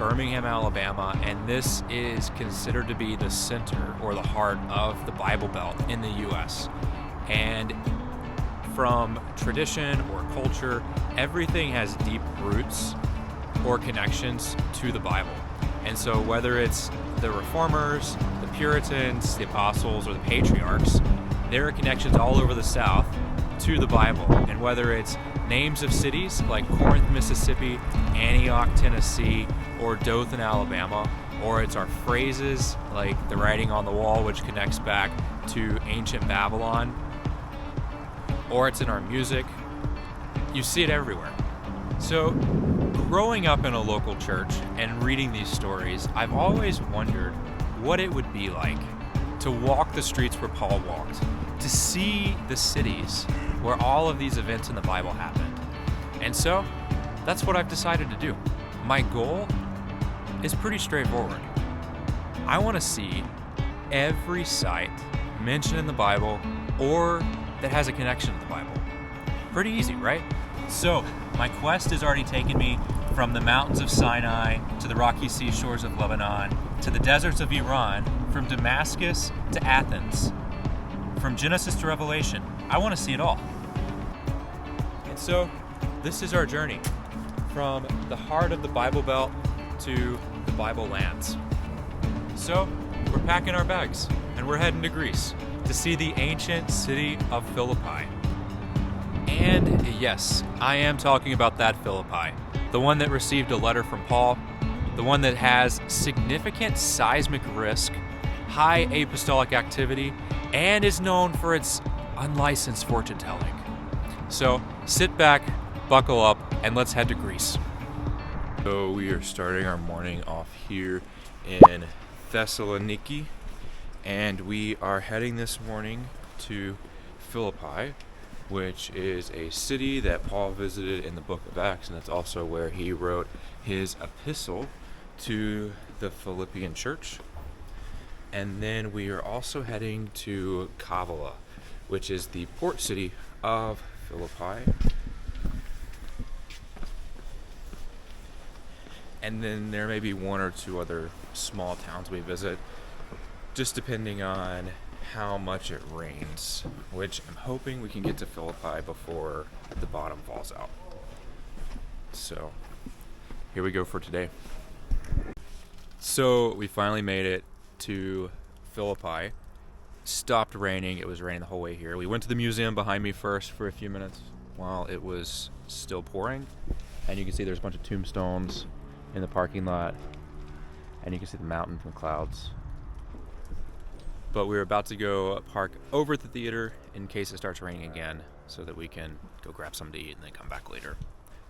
Birmingham, Alabama, and this is considered to be the center or the heart of the Bible Belt in the U.S. And from tradition or culture, everything has deep roots or connections to the Bible. And so whether it's the Reformers, the Puritans, the Apostles, or the Patriarchs, there are connections all over the South to the Bible. And whether it's names of cities like Corinth, Mississippi, Antioch, Tennessee, or Dothan, Alabama, or it's our phrases like the writing on the wall, which connects back to ancient Babylon, or it's in our music, you see it everywhere. So growing up in a local church and reading these stories, I've always wondered what it would be like to walk the streets where Paul walked, to see the cities where all of these events in the Bible happened. And so that's what I've decided to do. My goal is pretty straightforward. I want to see every site mentioned in the Bible or that has a connection to the Bible. Pretty easy, right? So my quest has already taken me from the mountains of Sinai to the rocky seashores of Lebanon to the deserts of Iran, from Damascus to Athens, from Genesis to Revelation. I want to see it all. And so this is our journey from the heart of the Bible Belt to the Bible lands. So we're packing our bags and we're heading to Greece to see the ancient city of Philippi. And yes, I am talking about that Philippi, the one that received a letter from Paul, the one that has significant seismic risk, high apostolic activity, and is known for its unlicensed fortune telling. So sit back, buckle up, and let's head to Greece. So we are starting our morning off here in Thessaloniki, and we are heading this morning to Philippi, which is a city that Paul visited in the book of Acts, and that's also where he wrote his epistle to the Philippian church. And then we are also heading to Kavala, which is the port city of Philippi. And then there may be one or two other small towns we visit, just depending on how much it rains, which I'm hoping we can get to Philippi before the bottom falls out. So here we go for today. So we finally made it to Philippi. Stopped raining. It was raining the whole way here. We went to the museum behind me first for a few minutes while it was still pouring, and you can see there's a bunch of tombstones in the parking lot, and you can see the mountain from clouds. But we're about to go park over at the theater in case it starts raining again, so that we can go grab something to eat and then come back later.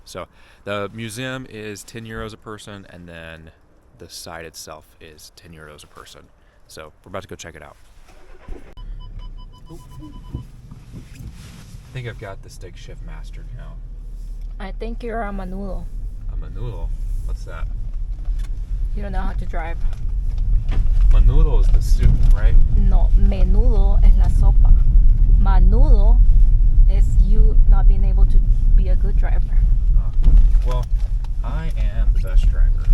So the museum is 10 euros a person, and then the site itself is 10 euros a person. So we're about to go check it out. I think I've got the stick shift mastered now. I think you're a menudo. A menudo? What's that? You don't know how to drive. Menudo is the soup, right? No, menudo es la sopa. Menudo is you not being able to be a good driver. Well, I am the best driver.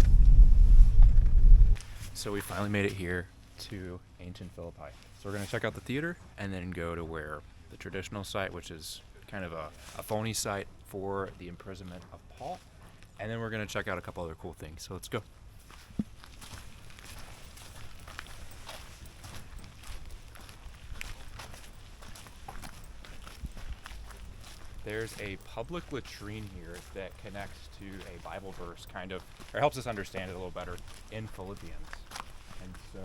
So we finally made it here to ancient Philippi. So we're going to check out the theater and then go to where the traditional site, which is kind of a phony site for the imprisonment of Paul. And then we're going to check out a couple other cool things. So let's go. There's a public latrine here that connects to a Bible verse, kind of, or helps us understand it a little better in Philippians. And so,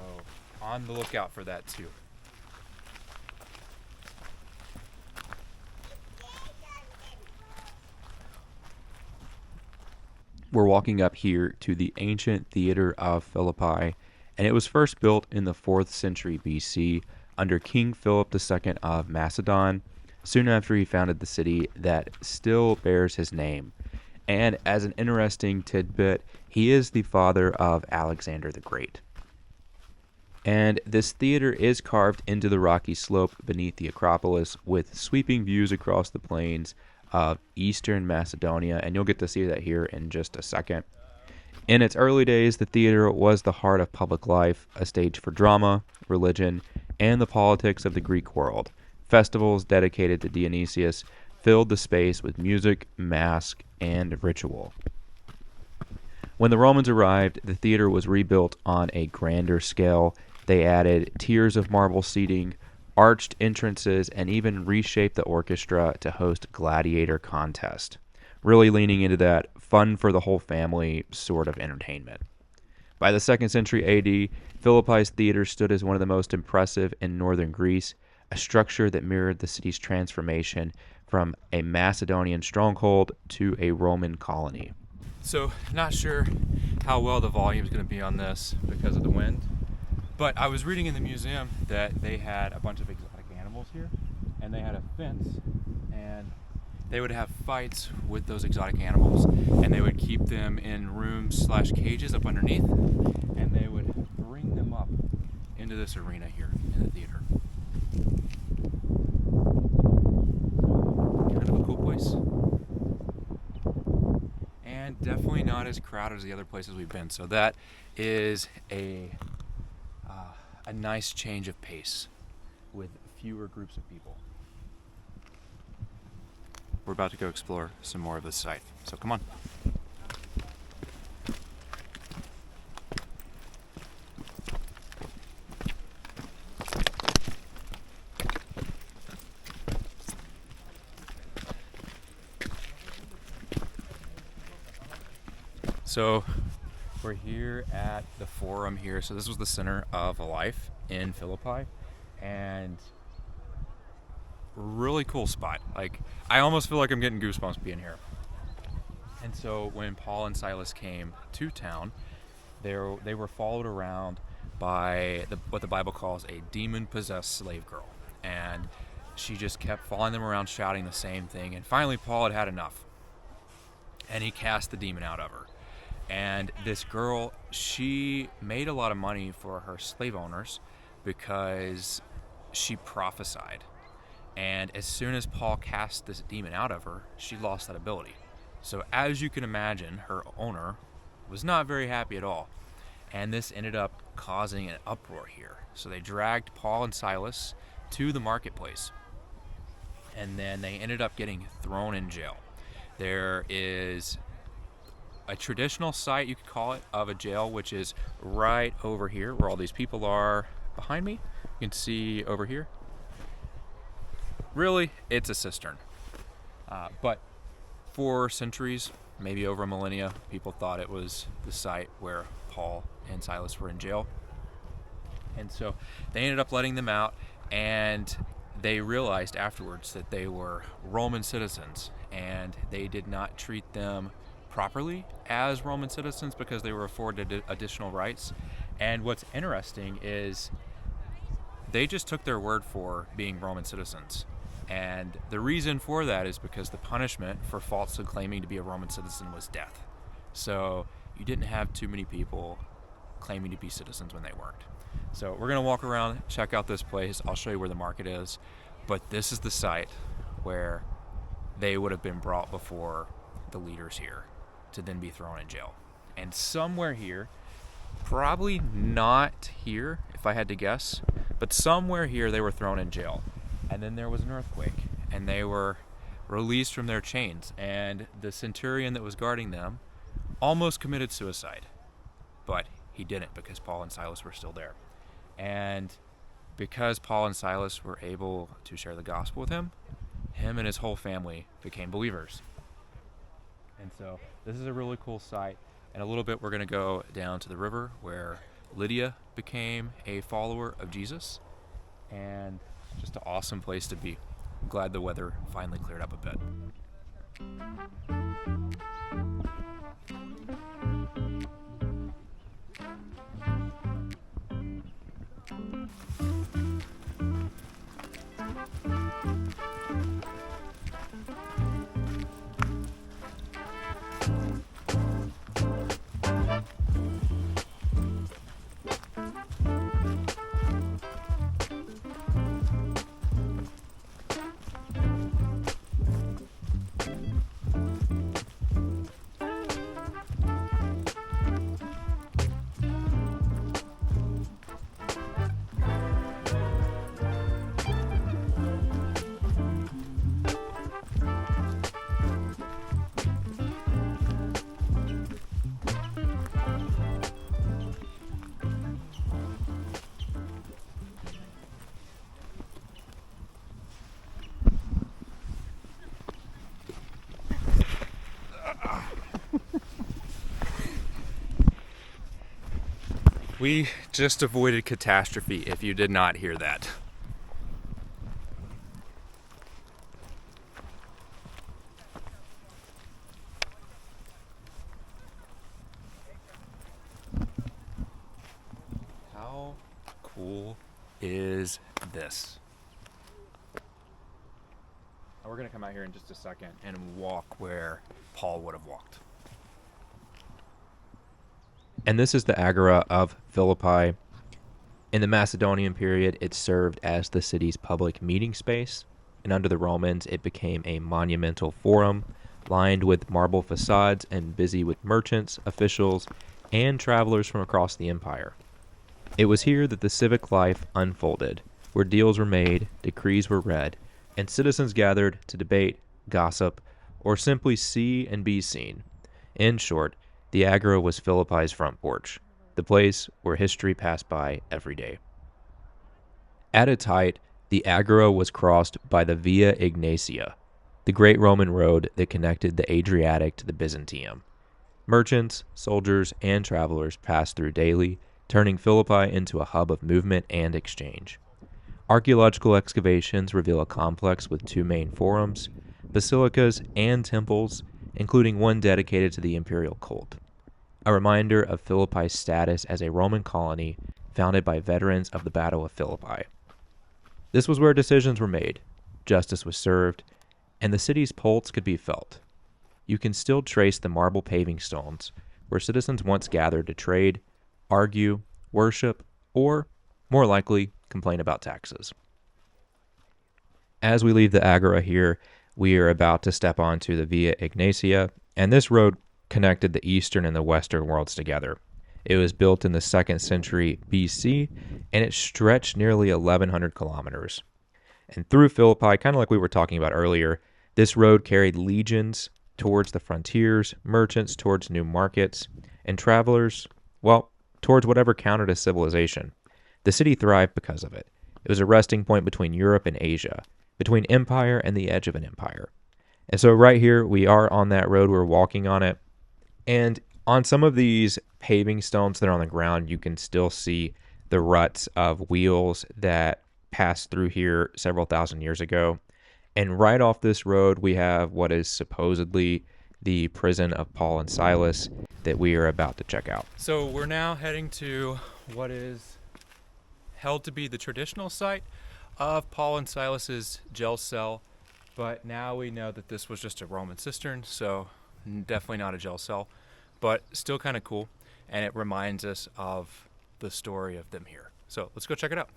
on the lookout for that too. We're walking up here to the ancient theater of Philippi, and it was first built in the 4th century BC under King Philip II of Macedon, soon after he founded the city that still bears his name. And as an interesting tidbit, he is the father of Alexander the Great. And this theater is carved into the rocky slope beneath the Acropolis with sweeping views across the plains of eastern Macedonia, and you'll get to see that here in just a second. In its early days, the theater was the heart of public life, a stage for drama, religion, and the politics of the Greek world. Festivals dedicated to Dionysius filled the space with music, masque, and ritual. When the Romans arrived, the theater was rebuilt on a grander scale. They added tiers of marble seating, arched entrances, and even reshaped the orchestra to host gladiator contest, really leaning into that fun for the whole family sort of entertainment. By the 2nd century AD, Philippi's theater stood as one of the most impressive in northern Greece, a structure that mirrored the city's transformation from a Macedonian stronghold to a Roman colony. So, not sure how well the volume is going to be on this because of the wind, but I was reading in the museum that they had a bunch of exotic animals here, and they had a fence, and they would have fights with those exotic animals, and they would keep them in rooms/cages up underneath, and they would bring them up into this arena here in the theater. Kind of a cool place. And definitely not as crowded as the other places we've been. So that is a nice change of pace with fewer groups of people. We're about to go explore some more of this site. So come on. So we're here at the Forum here. So this was the center of life in Philippi, and really cool spot. Like, I almost feel like I'm getting goosebumps being here. And so when Paul and Silas came to town, they were followed around by what the Bible calls a demon-possessed slave girl, and she just kept following them around, shouting the same thing. And finally, Paul had had enough, and he cast the demon out of her. And this girl, she made a lot of money for her slave owners because she prophesied. And as soon as Paul cast this demon out of her, she lost that ability. So as you can imagine, her owner was not very happy at all. And this ended up causing an uproar here. So they dragged Paul and Silas to the marketplace. And then they ended up getting thrown in jail. There is a traditional site, you could call it, of a jail, which is right over here where all these people are behind me. You can see over here. Really, it's a cistern. But for centuries, maybe over a millennia, people thought it was the site where Paul and Silas were in jail. And so they ended up letting them out, and they realized afterwards that they were Roman citizens, and they did not treat them properly as Roman citizens because they were afforded additional rights. And what's interesting is they just took their word for being Roman citizens. And the reason for that is because the punishment for falsely claiming to be a Roman citizen was death. So you didn't have too many people claiming to be citizens when they weren't. So we're going to walk around, check out this place. I'll show you where the market is. But this is the site where they would have been brought before the leaders here to then be thrown in jail. And somewhere here, probably not here if I had to guess, but somewhere here they were thrown in jail. And then there was an earthquake, and they were released from their chains. And the centurion that was guarding them almost committed suicide, but he didn't because Paul and Silas were still there. And because Paul and Silas were able to share the gospel with him and his whole family became believers. And so this is a really cool site. In a little bit, we're going to go down to the river where Lydia became a follower of Jesus. And just an awesome place to be. I'm glad the weather finally cleared up a bit. We just avoided catastrophe if you did not hear that. How cool is this? We're going to come out here in just a second and walk where Paul would have walked. And this is the Agora of Philippi. In the Macedonian period, it served as the city's public meeting space, and under the Romans, it became a monumental forum lined with marble facades and busy with merchants, officials, and travelers from across the empire. It was here that the civic life unfolded, where deals were made, decrees were read, and citizens gathered to debate, gossip, or simply see and be seen. In short, the Agora was Philippi's front porch, the place where history passed by every day. At its height, the Agora was crossed by the Via Ignatia, the great Roman road that connected the Adriatic to the Byzantium. Merchants, soldiers, and travelers passed through daily, turning Philippi into a hub of movement and exchange. Archaeological excavations reveal a complex with two main forums, basilicas, and temples, including one dedicated to the imperial cult. A reminder of Philippi's status as a Roman colony founded by veterans of the Battle of Philippi. This was where decisions were made, justice was served, and the city's pulse could be felt. You can still trace the marble paving stones where citizens once gathered to trade, argue, worship, or, more likely, complain about taxes. As we leave the Agora here, we are about to step onto the Via Ignatia, and this road connected the eastern and the western worlds together. It was built in the 2nd century BC, and it stretched nearly 1,100 kilometers. And through Philippi, kind of like we were talking about earlier, this road carried legions towards the frontiers, merchants towards new markets, and travelers, well, towards whatever counted as civilization. The city thrived because of it. It was a resting point between Europe and Asia, between empire and the edge of an empire. And so right here, we are on that road, we're walking on it. And on some of these paving stones that are on the ground, you can still see the ruts of wheels that passed through here several thousand years ago. And right off this road, we have what is supposedly the prison of Paul and Silas that we are about to check out. So we're now heading to what is held to be the traditional site of Paul and Silas's jail cell, but now we know that this was just a Roman cistern, so definitely not a jail cell, but still kind of cool, and it reminds us of the story of them here. So let's go check it out.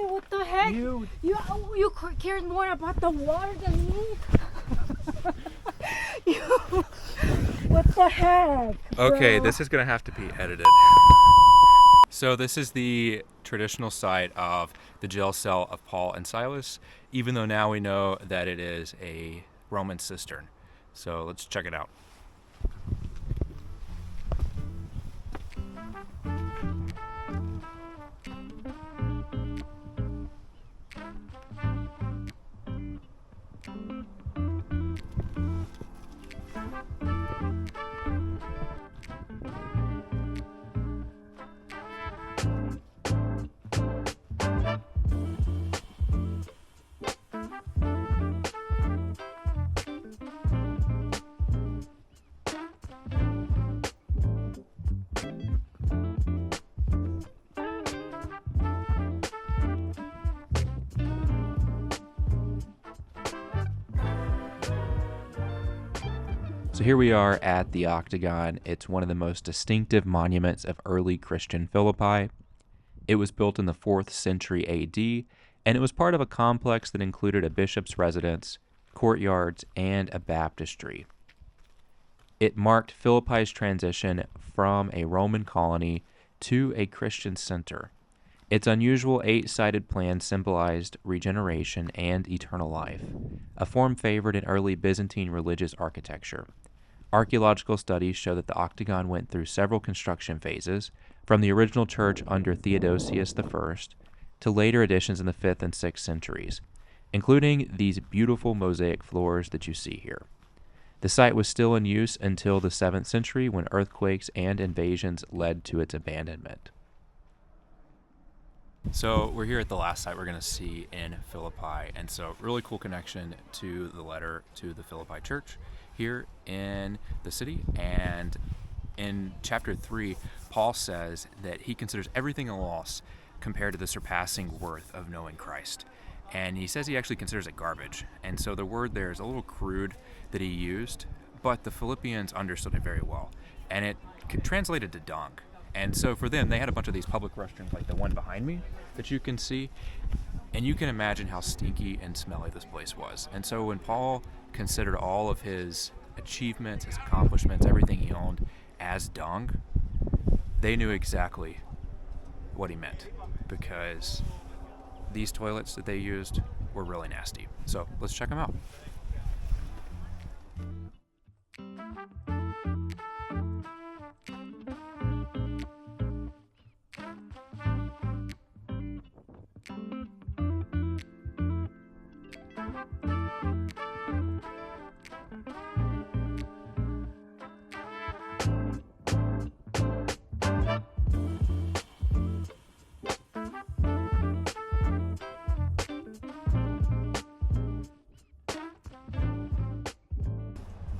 What the heck? You cared more about the water than me. What the heck? Okay, bro? this is gonna have to be edited. So this is the traditional site of the jail cell of Paul and Silas, even though now we know that it is a Roman cistern. So let's check it out. So here we are at the Octagon. It's one of the most distinctive monuments of early Christian Philippi. It was built in the 4th century AD, and it was part of a complex that included a bishop's residence, courtyards, and a baptistry. It marked Philippi's transition from a Roman colony to a Christian center. Its unusual 8-sided plan symbolized regeneration and eternal life, a form favored in early Byzantine religious architecture. Archaeological studies show that the octagon went through several construction phases, from the original church under Theodosius I to later additions in the 5th and 6th centuries, including these beautiful mosaic floors that you see here. The site was still in use until the 7th century when earthquakes and invasions led to its abandonment. So we're here at the last site we're going to see in Philippi, and so really cool connection to the letter to the Philippi church here in the city. And in chapter 3, Paul says that he considers everything a loss compared to the surpassing worth of knowing Christ. And he says he actually considers it garbage. And so the word there is a little crude that he used, but the Philippians understood it very well. And it translated to dung. And so for them, they had a bunch of these public restrooms like the one behind me that you can see. And you can imagine how stinky and smelly this place was. And so when Paul considered all of his achievements, his accomplishments, everything he owned as dung, they knew exactly what he meant, because these toilets that they used were really nasty. So let's check them out.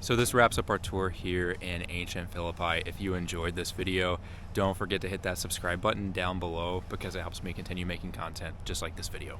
So this wraps up our tour here in ancient Philippi. If you enjoyed this video, don't forget to hit that subscribe button down below because it helps me continue making content just like this video.